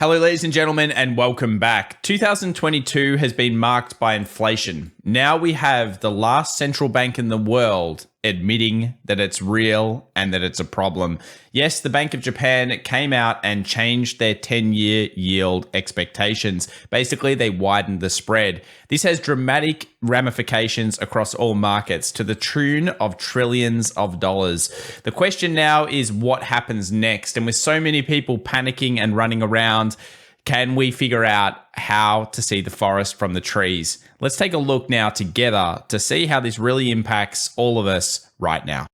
Hello, ladies and gentlemen, and welcome back. 2022 has been marked by inflation. Now we have the last central bank in the world admitting that it's real and that it's a problem. Yes, the Bank of Japan came out and changed their 10-year yield expectations. Basically, they widened the spread. This has dramatic ramifications across all markets to the tune of trillions of dollars. The question now is what happens next? And with so many people panicking and running around, can we figure out how to see the forest from the trees? Let's take a look now together to see how this really impacts all of us right now.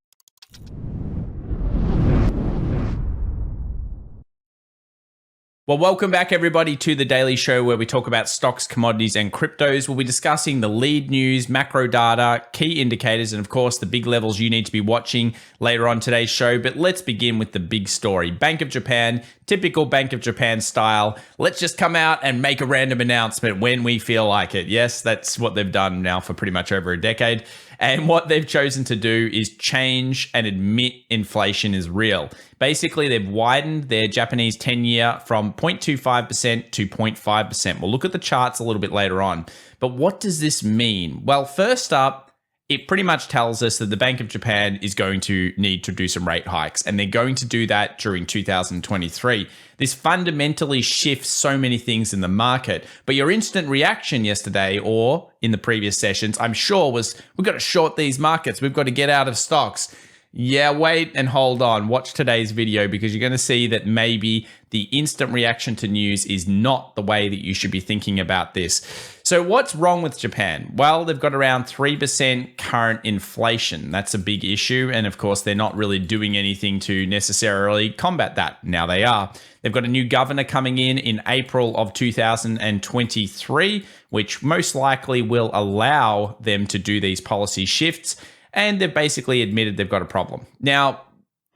Well, welcome back everybody to the Daily Show where we talk about stocks, commodities, and cryptos. We'll be discussing the lead news, macro data, key indicators, and of course the big levels you need to be watching later on today's show. But let's begin with the big story. Bank of Japan, typical Bank of Japan style. Let's just come out and make a random announcement when we feel like it. Yes, that's what they've done now for pretty much over a decade. And what they've chosen to do is change and admit inflation is real. Basically, they've widened their Japanese 10-year from 0.25% to 0.5%. We'll look at the charts a little bit later on. But what does this mean? Well, first up, it pretty much tells us that the Bank of Japan is going to need to do some rate hikes, and they're going to do that during 2023. This fundamentally shifts so many things in the market. But your instant reaction yesterday or in the previous sessions, I'm sure, was we've got to short these markets. We've got to get out of stocks. Yeah, wait and hold on. Watch today's video because you're going to see that maybe the instant reaction to news is not the way that you should be thinking about this. So what's wrong with Japan? Well, they've got around 3% current inflation. That's a big issue. And of course, they're not really doing anything to necessarily combat that. Now they are. They've got a new governor coming in April of 2023, which most likely will allow them to do these policy shifts. And they've basically admitted they've got a problem. Now,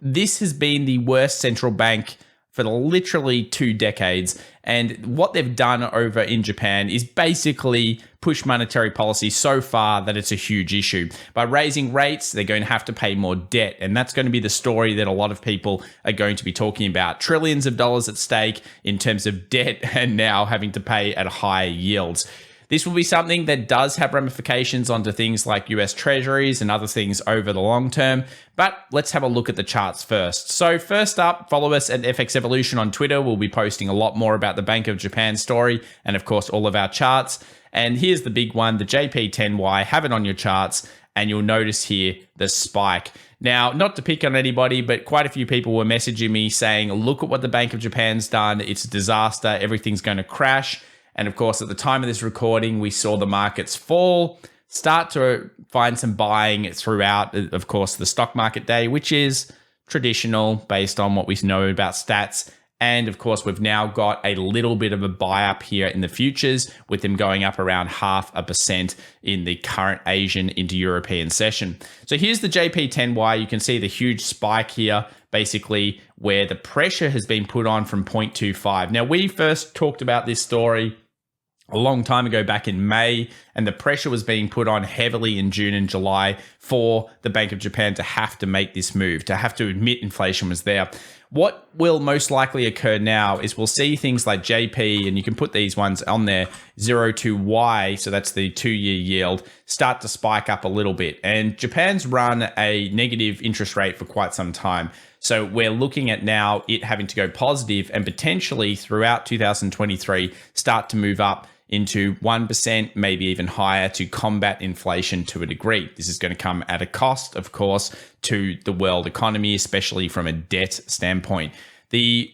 this has been the worst central bank for literally 2 decades. And what they've done over in Japan is basically push monetary policy so far that it's a huge issue. By raising rates, they're going to have to pay more debt. And that's going to be the story that a lot of people are going to be talking about. Trillions of dollars at stake in terms of debt and now having to pay at higher yields. This will be something that does have ramifications onto things like US treasuries and other things over the long term. But let's have a look at the charts first. So first up, follow us at FX Evolution on Twitter. We'll be posting a lot more about the Bank of Japan story and of course all of our charts. And here's the big one, the JP10Y. Have it on your charts and you'll notice here the spike. Now, not to pick on anybody, but quite a few people were messaging me saying, look at what the Bank of Japan's done. It's a disaster. Everything's going to crash. And of course, at the time of this recording, we saw the markets fall, start to find some buying throughout, of course, the stock market day, which is traditional based on what we know about stats. And of course, we've now got a little bit of a buy up here in the futures with them going up around 0.5% in the current Asian into European session. So here's the JP10Y. You can see the huge spike here, basically where the pressure has been put on from 0.25. Now, we first talked about this story a long time ago back in May, and the pressure was being put on heavily in June and July for the Bank of Japan to have to make this move, to have to admit inflation was there. What will most likely occur now is we'll see things like JP, and you can put these ones on there, 0 to Y, so that's the 2-year yield, start to spike up a little bit. And Japan's run a negative interest rate for quite some time. So we're looking at now it having to go positive and potentially throughout 2023 start to move up into 1%, maybe even higher to combat inflation to a degree. This is going to come at a cost, of course, to the world economy, especially from a debt standpoint. The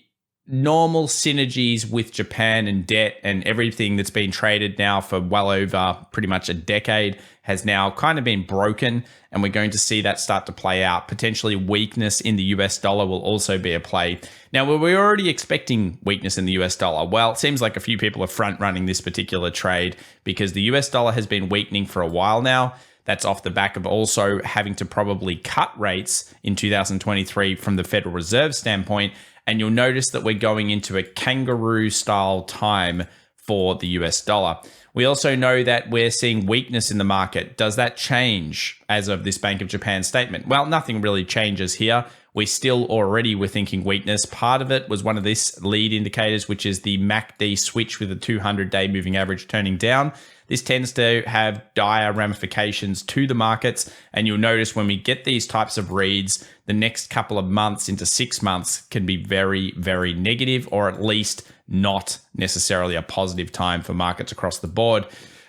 normal synergies with Japan and debt and everything that's been traded now for well over pretty much a decade has now kind of been broken, and we're going to see that start to play out. Potentially weakness in the US dollar will also be a play. Now, were we already expecting weakness in the US dollar? Well, it seems like a few people are front running this particular trade because the US dollar has been weakening for a while now. That's off the back of also having to probably cut rates in 2023 from the Federal Reserve standpoint. And you'll notice that we're going into a kangaroo style time for the US dollar. We also know that we're seeing weakness in the market. Does that change as of this Bank of Japan statement? Well, nothing really changes here. We still already were thinking weakness. Part of it was one of these lead indicators, which is the MACD switch with the 200-day moving average turning down. This tends to have dire ramifications to the markets. And you'll notice when we get these types of reads, the next couple of months into 6 months can be very, very negative, or at least not necessarily a positive time for markets across the board.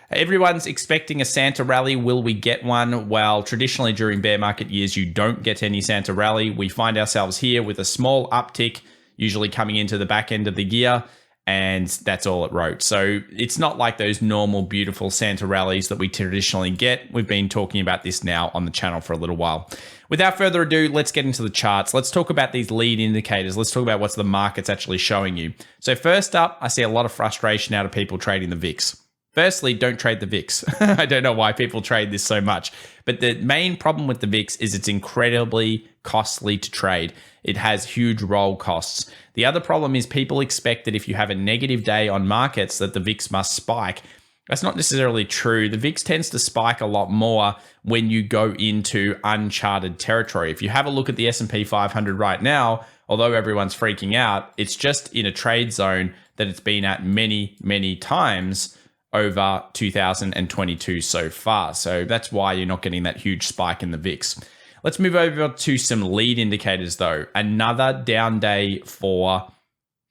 Everyone's expecting a Santa rally. Will we get one? Well, traditionally during bear market years, you don't get any Santa rally. We find ourselves here with a small uptick, usually coming into the back end of the year, and that's all it wrote. So it's not like those normal, beautiful Santa rallies that we traditionally get. We've been talking about this now on the channel for a little while. Without further ado, let's get into the charts. Let's talk about these lead indicators. Let's talk about what's the market's actually showing you. So first up, I see a lot of frustration out of people trading the VIX. Firstly, don't trade the VIX. I don't know why people trade this so much, but the main problem with the VIX is it's incredibly costly to trade. It has huge roll costs. The other problem is people expect that if you have a negative day on markets that the VIX must spike. That's not necessarily true. The VIX tends to spike a lot more when you go into uncharted territory. If you have a look at the SP 500 right now, although everyone's freaking out, it's just in a trade zone that it's been at many, many times over 2022 so far. So that's why you're not getting that huge spike in the VIX. Let's move over to some lead indicators though. Another down day for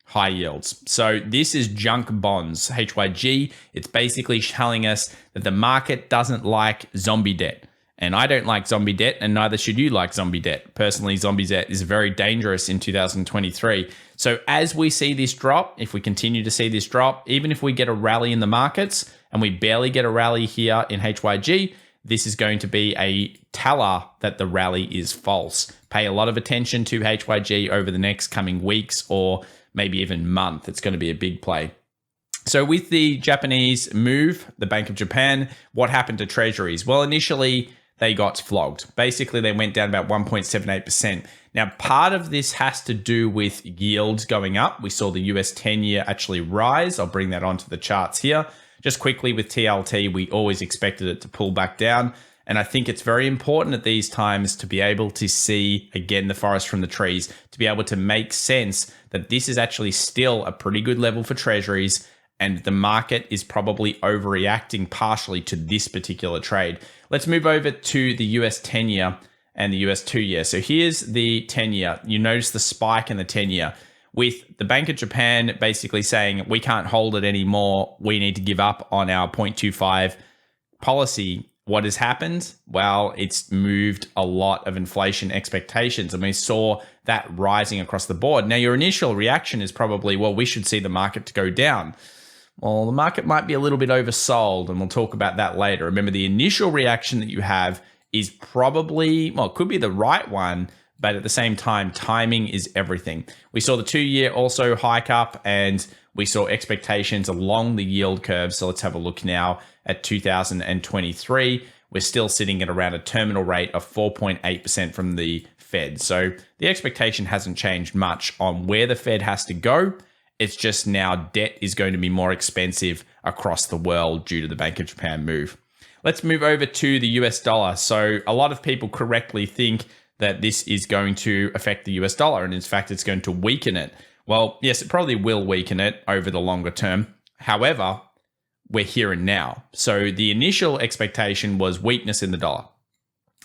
high yields. So this is junk bonds, HYG. It's basically telling us that the market doesn't like zombie debt. And I don't like zombie debt, and neither should you like zombie debt. Personally, zombie debt is very dangerous in 2023. So as we see this drop, if we continue to see this drop, even if we get a rally in the markets, and we barely get a rally here in HYG, this is going to be a teller that the rally is false. Pay a lot of attention to HYG over the next coming weeks or maybe even month. It's going to be a big play. So with the Japanese move, the Bank of Japan, what happened to treasuries? Well, initially they got flogged. Basically, they went down about 1.78%. Now, part of this has to do with yields going up. We saw the US 10-year actually rise. I'll bring that onto the charts here. Just quickly with TLT, we always expected it to pull back down. And I think it's very important at these times to be able to see, again, the forest from the trees, to be able to make sense that this is actually still a pretty good level for treasuries, and the market is probably overreacting partially to this particular trade. Let's move over to the US 10-year and the US 2-year. So here's the 10-year. You notice the spike in the 10-year with the Bank of Japan basically saying, we can't hold it anymore. We need to give up on our 0.25 policy. What has happened? Well, it's moved a lot of inflation expectations, and we saw that rising across the board. Now, your initial reaction is probably, well, we should see the market to go down. Well, the market might be a little bit oversold, and we'll talk about that later. Remember, the initial reaction that you have is probably, well, it could be the right one, but at the same time, timing is everything. We saw the 2-year also hike up, and we saw expectations along the yield curve. So let's have a look now at 2023. We're still sitting at around a terminal rate of 4.8% from the Fed. So the expectation hasn't changed much on where the Fed has to go. It's just now debt is going to be more expensive across the world due to the Bank of Japan move. Let's move over to the US dollar. So a lot of people correctly think that this is going to affect the US dollar, and in fact, it's going to weaken it. Well, yes, it probably will weaken it over the longer term. However, we're here and now. So the initial expectation was weakness in the dollar,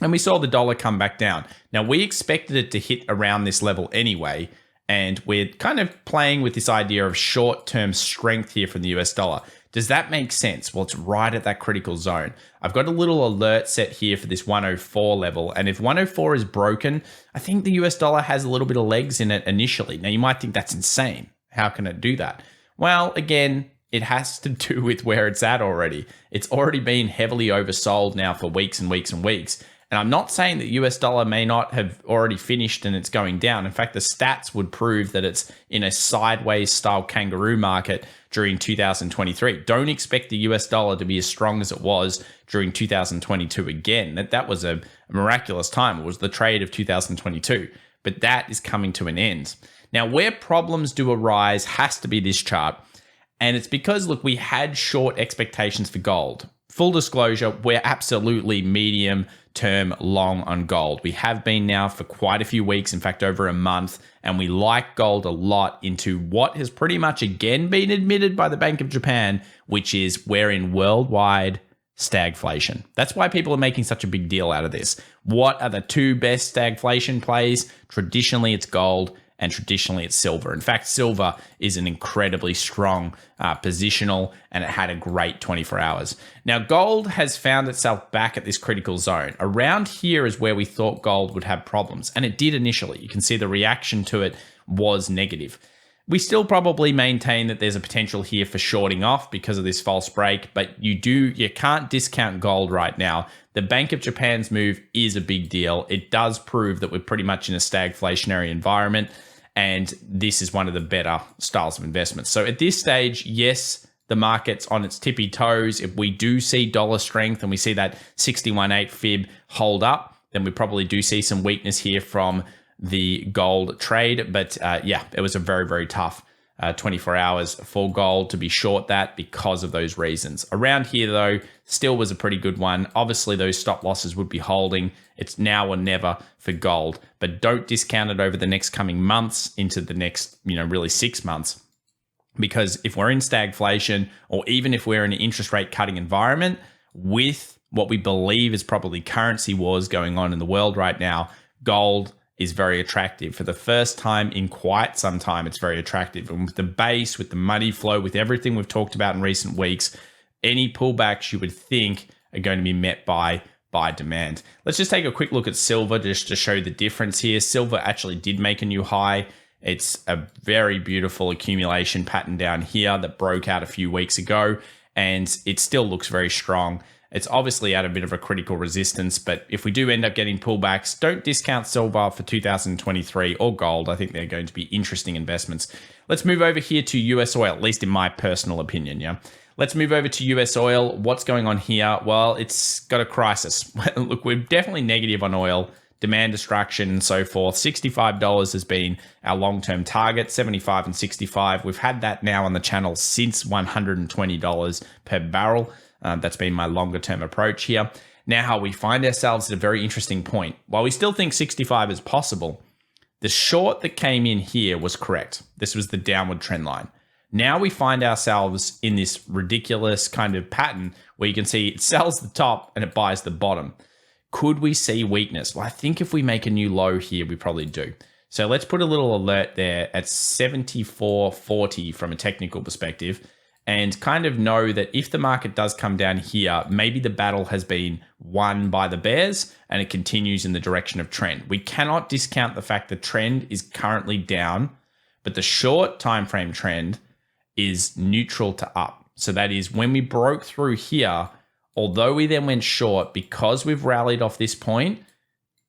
and we saw the dollar come back down. Now, we expected it to hit around this level anyway, and we're kind of playing with this idea of short-term strength here from the US dollar. Does that make sense? Well, it's right at that critical zone. I've got a little alert set here for this 104 level, and if 104 is broken, I think the US dollar has a little bit of legs in it initially. Now, you might think that's insane. How can it do that? Well, again, it has to do with where it's at already. It's already been heavily oversold now for weeks and weeks and weeks. And I'm not saying that US dollar may not have already finished and it's going down. In fact, the stats would prove that it's in a sideways style kangaroo market during 2023. Don't expect the US dollar to be as strong as it was during 2022 again. That was a miraculous time. It was the trade of 2022, but that is coming to an end. Now, where problems do arise has to be this chart. And it's because, look, we had short expectations for gold. Full disclosure, we're absolutely medium term long on gold. We have been now for quite a few weeks, in fact, over a month, and we like gold a lot into what has pretty much again been admitted by the Bank of Japan, which is we're in worldwide stagflation. That's why people are making such a big deal out of this. What are the two best stagflation plays? Traditionally, it's gold, and traditionally it's silver. In fact, silver is an incredibly strong positional, and it had a great 24 hours. Now, gold has found itself back at this critical zone. Around here is where we thought gold would have problems, and it did initially. You can see the reaction to it was negative. We still probably maintain that there's a potential here for shorting off because of this false break, but you can't discount gold right now. The Bank of Japan's move is a big deal. It does prove that we're pretty much in a stagflationary environment, and this is one of the better styles of investments. So at this stage, yes, the market's on its tippy toes. If we do see dollar strength and we see that 61.8 fib hold up, then we probably do see some weakness here from the gold trade. But yeah, it was a very, very tough 24 hours for gold to be short that because of those reasons. Around here, though, still was a pretty good one. Obviously, those stop losses would be holding. It's now or never for gold, but don't discount it over the next coming months into the next, really 6 months. Because if we're in stagflation, or even if we're in an interest rate cutting environment with what we believe is probably currency wars going on in the world right now, gold is very attractive. For the first time in quite some time, it's very attractive. And with the base, with the money flow, with everything we've talked about in recent weeks, any pullbacks you would think are going to be met by demand. Let's just take a quick look at silver just to show the difference here. Silver actually did make a new high. It's a very beautiful accumulation pattern down here that broke out a few weeks ago, and it still looks very strong. It's obviously at a bit of a critical resistance, but if we do end up getting pullbacks, don't discount silver for 2023 or gold. I think they're going to be interesting investments. Let's move over here to US oil, at least in my personal opinion, yeah? Let's move over to US oil. What's going on here? Well, it's got a crisis. Look, we're definitely negative on oil, demand destruction and so forth. $65 has been our long-term target, 75 and 65. We've had that now on the channel since $120 per barrel. That's been my longer term approach here. Now we find ourselves at a very interesting point. While we still think 65 is possible, the short that came in here was correct. This was the downward trend line. Now we find ourselves in this ridiculous kind of pattern where you can see it sells the top and it buys the bottom. Could we see weakness? Well, I think if we make a new low here, we probably do. So let's put a little alert there at 74.40 from a technical perspective, and kind of know that if the market does come down here, maybe the battle has been won by the bears and it continues in the direction of trend. We cannot discount the fact that trend is currently down, but the short time frame trend is neutral to up. So that is when we broke through here, although we then went short, because we've rallied off this point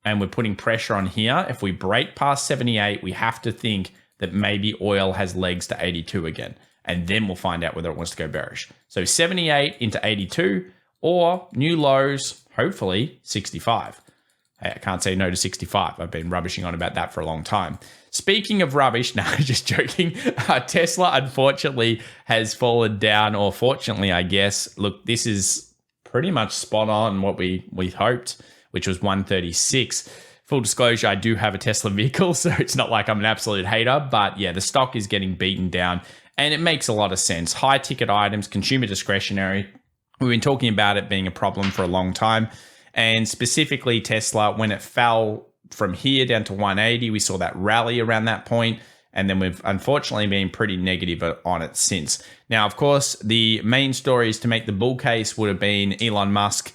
and we're putting pressure on here, if we break past 78, we have to think that maybe oil has legs to 82 again. And then we'll find out whether it wants to go bearish. So 78 into 82, or new lows, hopefully 65. Hey, I can't say no to 65. I've been rubbishing on about that for a long time. Speaking of rubbish, no, just joking. Tesla, unfortunately, has fallen down, or fortunately, I guess. Look, this is pretty much spot on what we hoped, which was 136. Full disclosure, I do have a Tesla vehicle, so it's not like I'm an absolute hater. But yeah, the stock is getting beaten down. And it makes a lot of sense. High ticket items, consumer discretionary. We've been talking about it being a problem for a long time. And specifically Tesla, when it fell from here down to 180, we saw that rally around that point. And then we've unfortunately been pretty negative on it since. Now, of course, the main stories to make the bull case would have been Elon Musk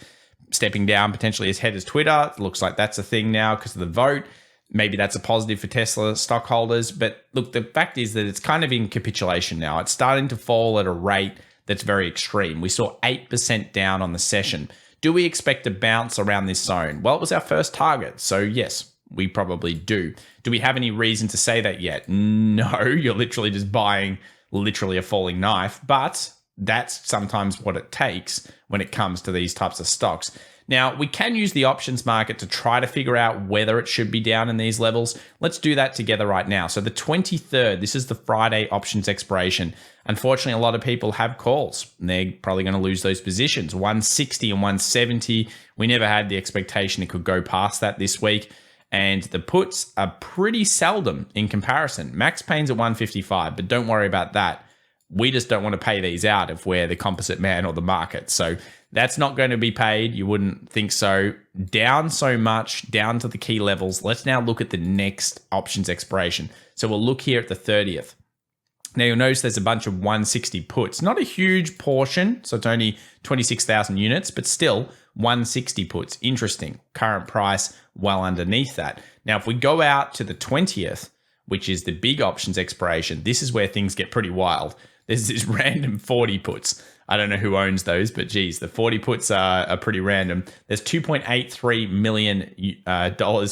stepping down potentially as head of Twitter. It looks like that's a thing now because of the vote. Maybe that's a positive for Tesla stockholders. But look, the fact is that it's kind of in capitulation now. It's starting to fall at a rate that's very extreme. We saw 8% down on the session. Do we expect to bounce around this zone? Well, it was our first target. So yes, we probably do. Do we have any reason to say that yet? No, you're literally just buying literally a falling knife. But That's sometimes what it takes when it comes to these types of stocks. Now, we can use the options market to try to figure out whether it should be down in these levels. Let's do that together right now. So the 23rd, this is the Friday options expiration. Unfortunately, a lot of people have calls. They're probably going to lose those positions. 160 and 170. We never had the expectation it could go past that this week. And the puts are pretty seldom in comparison. Max Payne's at 155, but don't worry about that. We just don't want to pay these out if we're the composite man or the market. So that's not going to be paid. You wouldn't think so. Down so much, down to the key levels. Let's now look at the next options expiration. So we'll look here at the 30th. Now you'll notice there's a bunch of 160 puts. Not a huge portion, so it's only 26,000 units, but still 160 puts. Interesting. Current price well underneath that. Now if we go out to the 20th, which is the big options expiration, this is where things get pretty wild. There's this random 40 puts. I don't know who owns those, but geez, the 40 puts are pretty random. There's $2.83 million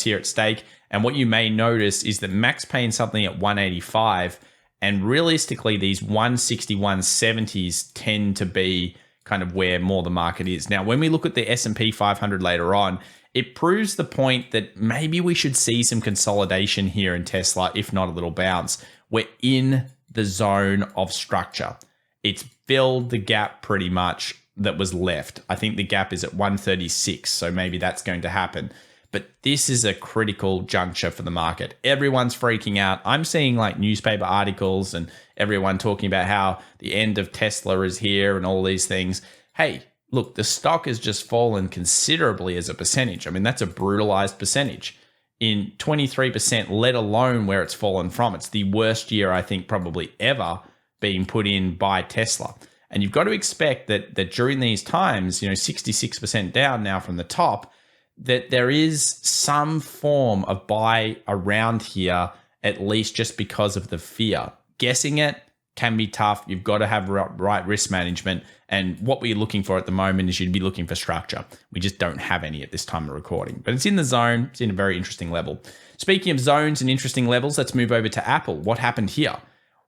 here at stake. And what you may notice is that Max paying something at 185, and realistically, these 160, 170s tend to be kind of where more the market is. Now, when we look at the SP 500 later on, it proves the point that maybe we should see some consolidation here in Tesla, if not a little bounce. We're in the zone of structure. It's filled the gap pretty much that was left. I think the gap is at 136, so maybe that's going to happen. But this is a critical juncture for the market. Everyone's freaking out. I'm seeing like newspaper articles and everyone talking about how the end of Tesla is here and all these things. Hey, look, the stock has just fallen considerably as a percentage. I mean, that's a brutalized percentage. In 23%, let alone where it's fallen from. It's the worst year, I think, probably ever being put in by Tesla. And you've got to expect that during these times, 66% down now from the top, that there is some form of buy around here, at least just because of the fear. Guessing it can be tough. You've got to have right risk management. And what we're looking for at the moment is you'd be looking for structure. We just don't have any at this time of recording. But it's in the zone. It's in a very interesting level. Speaking of zones and interesting levels, let's move over to Apple. What happened here?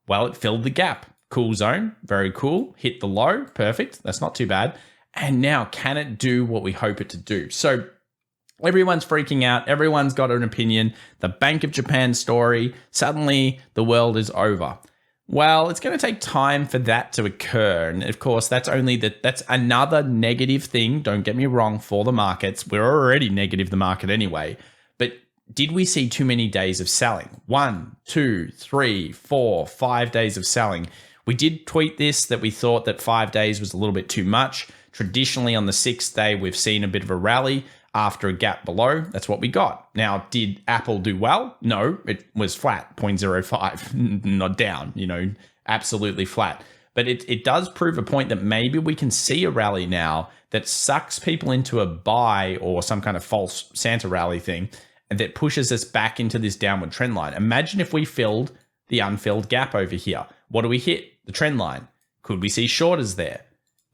Well, it filled the gap. Cool zone. Very cool. Hit the low. Perfect. That's not too bad. And now, can it do what we hope it to do? So everyone's freaking out. Everyone's got an opinion. The Bank of Japan story. Suddenly, the world is over. Well, it's going to take time for that to occur. And of course, that's another negative thing. Don't get me wrong, for the markets. We're already negative the market anyway. But did we see too many days of selling? 1, 2, 3, 4, 5 days of selling. We did tweet this, that we thought that 5 days was a little bit too much. Traditionally, on the 6th day, we've seen a bit of a rally after a gap below. That's what we got. Now, did Apple do well? No, it was flat, 0.05, not down, absolutely flat. But it does prove a point that maybe we can see a rally now that sucks people into a buy or some kind of false Santa rally thing, and that pushes us back into this downward trend line. Imagine if we filled the unfilled gap over here. What do we hit? The trend line. Could we see shorters there?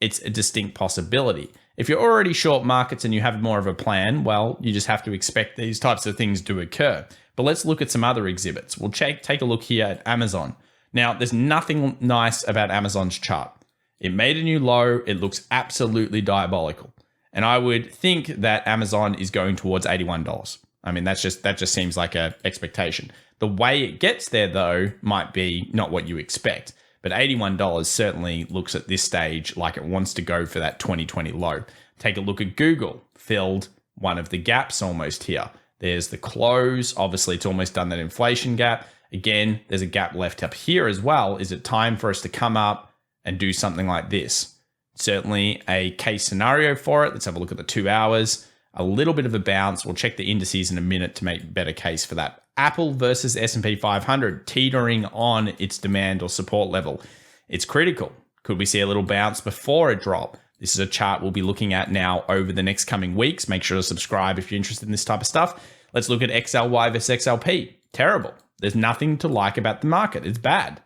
It's a distinct possibility. If you're already short markets and you have more of a plan, well, you just have to expect these types of things to occur. But let's look at some other exhibits. We'll take a look here at Amazon. Now, there's nothing nice about Amazon's chart. It made a new low. It looks absolutely diabolical. And I would think that Amazon is going towards $81. I mean, that just seems like an expectation. The way it gets there, though, might be not what you expect. But $81 certainly looks at this stage like it wants to go for that 2020 low. Take a look at Google. Filled one of the gaps almost here. There's the close. Obviously, it's almost done that inflation gap. Again, there's a gap left up here as well. Is it time for us to come up and do something like this? Certainly a case scenario for it. Let's have a look at the 2 hours. A little bit of a bounce. We'll check the indices in a minute to make a better case for that. Apple versus SP 500 teetering on its demand or support level. It's critical. Could we see a little bounce before a drop? This is a chart we'll be looking at now over the next coming weeks. Make sure to subscribe if you're interested in this type of stuff. Let's look at XLY versus XLP. Terrible. There's nothing to like about the market. It's bad.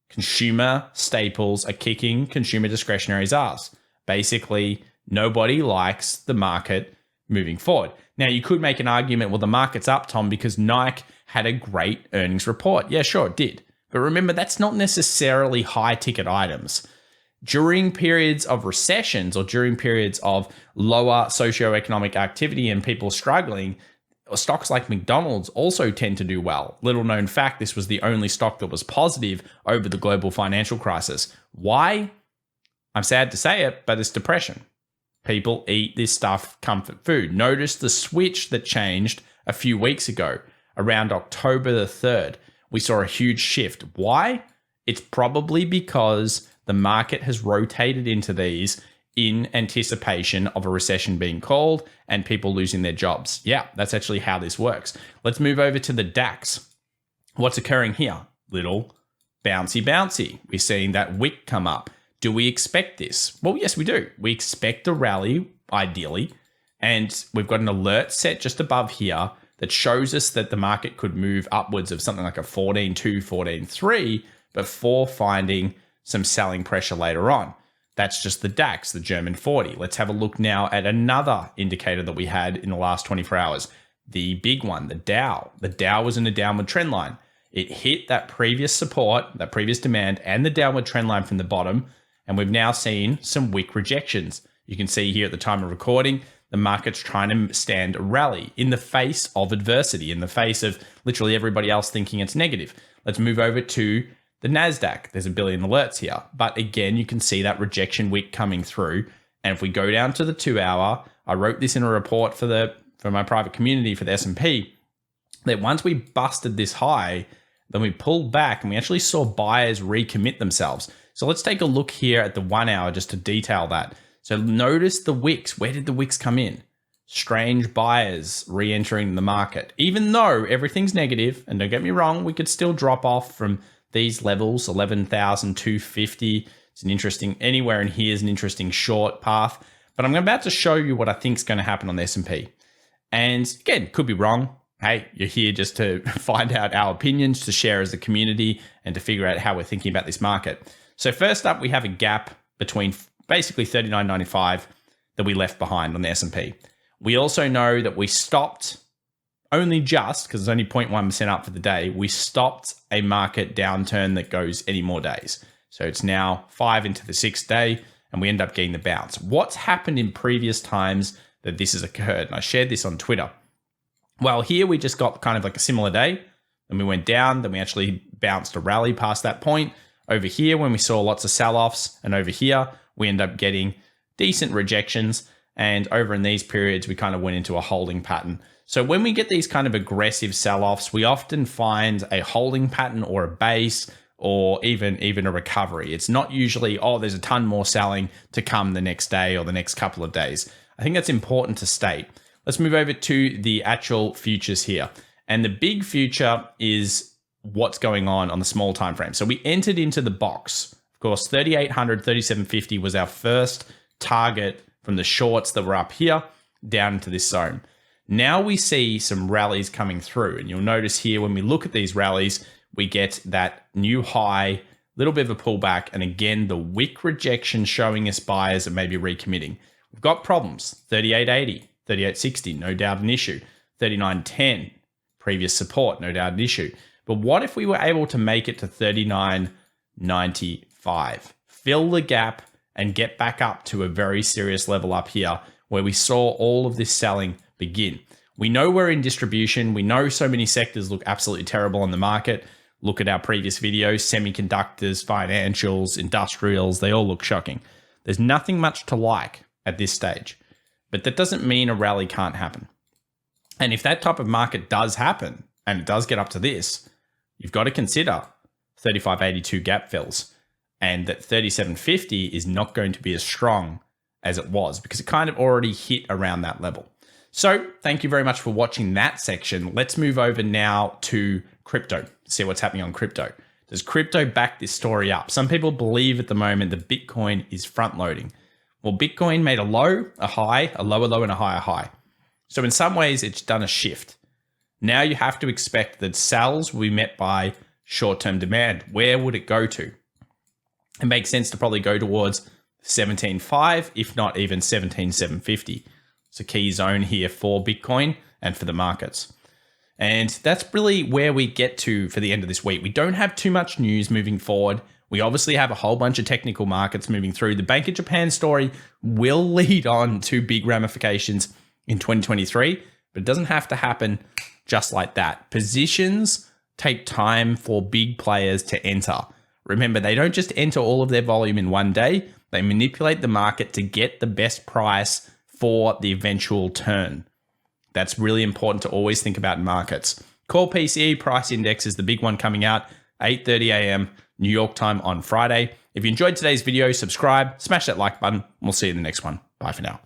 Consumer staples are kicking consumer discretionary's ass. Basically, nobody likes the market moving forward. Now, you could make an argument, well, the market's up, Tom, because Nike had a great earnings report. Yeah, sure, it did. But remember, that's not necessarily high-ticket items. During periods of recessions or during periods of lower socioeconomic activity and people struggling, stocks like McDonald's also tend to do well. Little known fact, this was the only stock that was positive over the global financial crisis. Why? I'm sad to say it, but it's depression. People eat this stuff, comfort food. Notice the switch that changed a few weeks ago. Around October the 3rd, we saw a huge shift. Why? It's probably because the market has rotated into these in anticipation of a recession being called and people losing their jobs. Yeah, that's actually how this works. Let's move over to the DAX. What's occurring here? Little bouncy. We're seeing that wick come up. Do we expect this? Well, yes, we do. We expect a rally, ideally, and we've got an alert set just above here that shows us that the market could move upwards of something like a 14.2, 14.3 before finding some selling pressure later on. That's just the DAX, the German 40. Let's have a look now at another indicator that we had in the last 24 hours. The big one, the Dow. The Dow was in a downward trend line. It hit that previous support, that previous demand, and the downward trend line from the bottom. And we've now seen some wick rejections. You can see here at the time of recording, the market's trying to stand a rally in the face of adversity, in the face of literally everybody else thinking it's negative. Let's move over to the Nasdaq. There's a billion alerts here, but again, you can see that rejection wick coming through. And if we go down to the 2 hour, I wrote this in a report for my private community for the S&P, that once we busted this high, then we pulled back and we actually saw buyers recommit themselves. So let's take a look here at the 1 hour just to detail that. So notice the wicks. Where did the wicks come in? Strange buyers re-entering the market. Even though everything's negative, and don't get me wrong, we could still drop off from these levels, 11,250. It's an interesting, anywhere in here is an interesting short path. But I'm about to show you what I think is going to happen on the S&P. And again, could be wrong. Hey, you're here just to find out our opinions, to share as a community, and to figure out how we're thinking about this market. So first up, we have a gap between basically 39.95 that we left behind on the S&P. We also know that we stopped only just, because it's only 0.1% up for the day, we stopped a market downturn that goes any more days. So it's now 5 into the 6th day, and we end up getting the bounce. What's happened in previous times that this has occurred? And I shared this on Twitter. Well, here we just got kind of like a similar day, then we went down, then we actually bounced a rally past that point. Over here, when we saw lots of sell-offs, and over here, we end up getting decent rejections. And over in these periods, we kind of went into a holding pattern. So when we get these kind of aggressive sell-offs, we often find a holding pattern or a base or even a recovery. It's not usually, oh, there's a ton more selling to come the next day or the next couple of days. I think that's important to state. Let's move over to the actual futures here. And the big future is what's going on the small time frame. So we entered into the box. Of course, 3,800, 3,750 was our first target from the shorts that were up here down into this zone. Now we see some rallies coming through. And you'll notice here when we look at these rallies, we get that new high, little bit of a pullback. And again, the wick rejection showing us buyers are maybe recommitting. We've got problems. 38.80, 38.60, no doubt an issue. 39.10, previous support, no doubt an issue. But what if we were able to make it to 39.95, fill the gap and get back up to a very serious level up here where we saw all of this selling begin? We know we're in distribution. We know so many sectors look absolutely terrible on the market. Look at our previous videos, semiconductors, financials, industrials, they all look shocking. There's nothing much to like at this stage, but that doesn't mean a rally can't happen. And if that type of market does happen and it does get up to this, you've got to consider 35.82 gap fills and that 37.50 is not going to be as strong as it was because it kind of already hit around that level. So thank you very much for watching that section. Let's move over now to crypto, see what's happening on crypto. Does crypto back this story up? Some people believe at the moment that Bitcoin is front loading. Well, Bitcoin made a low, a high, a lower low, and a higher high. So in some ways, it's done a shift. Now you have to expect that sells will be met by short-term demand. Where would it go to? It makes sense to probably go towards 17.5, if not even 17.750. It's a key zone here for Bitcoin and for the markets. And that's really where we get to for the end of this week. We don't have too much news moving forward. We obviously have a whole bunch of technical markets moving through. The Bank of Japan story will lead on to big ramifications in 2023, but it doesn't have to happen just like that. Positions take time for big players to enter. Remember, they don't just enter all of their volume in one day. They manipulate the market to get the best price for the eventual turn. That's really important to always think about in markets. Core PCE price index is the big one coming out, 8:30 a.m. New York time on Friday. If you enjoyed today's video, subscribe, smash that like button, and we'll see you in the next one. Bye for now.